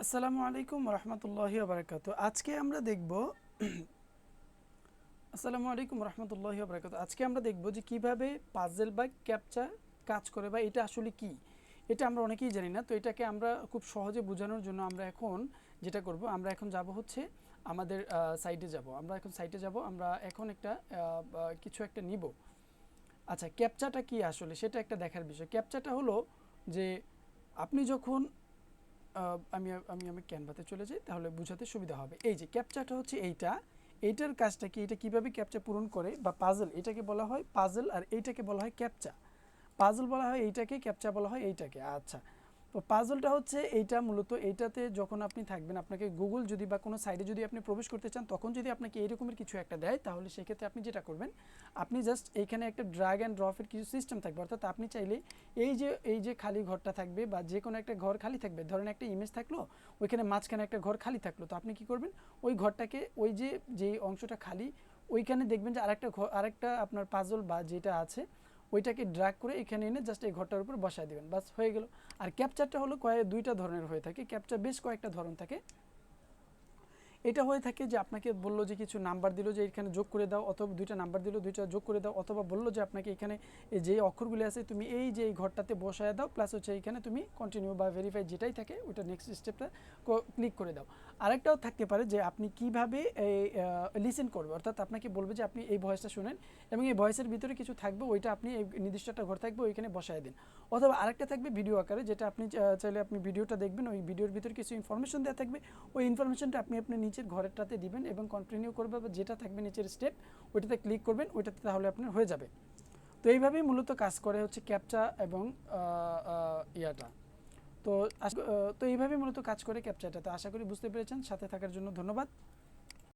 আসসালামু আলাইকুম রহমতুল্লাহি বারাকাতু। আজকে আমরা দেখব আসসালামু আলাইকুম রহমতুল্লাহি বারাকাতু। আজকে আমরা দেখব যে কিভাবে পাজল বা ক্যাপচা কাজ করে বা এটা আসলে কি। এটা আমরা অনেকেই জানি না। তো এটাকে আমরা খুব সহজে বোঝানোর জন্য আমরা এখন যেটা করব, আমরা এখন যাব হচ্ছে আমাদের সাইটে যাব। আমরা এখন সাইটে যাব, আমরা এখন একটা কিছু একটা নিব। আচ্ছা, ক্যাপচাটা কি আসলে সেটা একটা দেখার বিষয়। ক্যাপচাটা হলো যে আপনি যখন আমি আমি আমি ক্যানভাতে চলে যাই, তাহলে বোঝাতে সুবিধা হবে। এই যে ক্যাপচাটা হচ্ছে এইটার কাজটা কি, এটা কিভাবে ক্যাপচা পূরণ করে বা পাজল, এটাকে বলা হয় পাজল আর এইটাকে বলা হয় ক্যাপচা। পাজল বলা হয় এইটাকে, ক্যাপচা বলা হয় এইটাকে। আচ্ছা, তো পাজলটা হচ্ছে এইটা, মূলত এইটাতে যখন আপনি থাকবেন, আপনাকে গুগল যদি বা কোনো সাইটে যদি আপনি প্রবেশ করতে চান, তখন যদি আপনাকে এইরকমের কিছু একটা দেয়, তাহলে সেক্ষেত্রে আপনি যেটা করবেন, আপনি জাস্ট এইখানে একটা ড্র্যাগ অ্যান্ড ড্রপের কিছু সিস্টেম থাকবে। অর্থাৎ আপনি চাইলে এই যে খালি ঘরটা থাকবে বা যে কোনো একটা ঘর খালি থাকবে, ধরেন একটা ইমেজ থাকলো, ওইখানে মাঝখানে একটা ঘর খালি থাকলো, তো আপনি কি করবেন, ওই ঘরটাকে, ওই যে অংশটা খালি, ওইখানে দেখবেন যে আরেকটা আপনার পাজল বা যেটা আছে, ওইটাকে ড্র্যাগ করে এখানে এনে জাস্ট এই ঘরটার উপর বসায় দিবেন, বাস হয়ে গেল। আর ক্যাপচারটা হলো দুইটা ধরনের হয়ে থাকে। ক্যাপচার বেশ কয়েকটা ধরন থাকে। এটা হয়ে থাকে যে আপনাকে বললো যে কিছু নাম্বার দিল যে এখানে যোগ করে দাও, অথবা দুইটা নাম্বার দিল, দুইটা যোগ করে দাও, অথবা বললো যে আপনাকে এখানে এই যে অক্ষরগুলি আছে তুমি এই যে এই ঘরটাতে বসায় দাও, প্লাস হচ্ছে এখানে তুমি কন্টিনিউ বা ভেরিফাই যেটাই থাকে ওইটা নেক্সট স্টেপটা ক্লিক করে দাও। আরেকটাও থাকতে পারে যে আপনি কিভাবে লিসেন করবে, অর্থাৎ আপনাকে বলবে যে আপনি এই ভয়েসটা শুনেন এবং এই ভয়েসের ভিতরে কিছু থাকবে, ওইটা আপনি এই নির্দিষ্ট একটা ঘর থাকবে ওইখানে বসায় দিন। অথবা আরেকটা থাকবে ভিডিও আকারে, যেটা আপনি চাইলে আপনি ভিডিওটা দেখবেন, ওই ভিডিওর ভিতরে কিছু ইনফরমেশন দেওয়া থাকবে, ওই ইনফরমেশনটা আপনি আপনার নিচের ঘরেরটাতে দিবেন এবং কন্টিনিউ করবে, বা যেটা থাকবে নিচের স্টেপ ওইটাতে ক্লিক করবেন, ওইটাতে তাহলে আপনার হয়ে যাবে। তো এইভাবেই মূলত কাজ করে হচ্ছে ক্যাপচা এবং ইয়াটা। তো তো এইভাবেই মূলত কাজ করে ক্যাপচাটা। তো আশা করি বুঝতে পেরেছেন। সাথে থাকার জন্য ধন্যবাদ।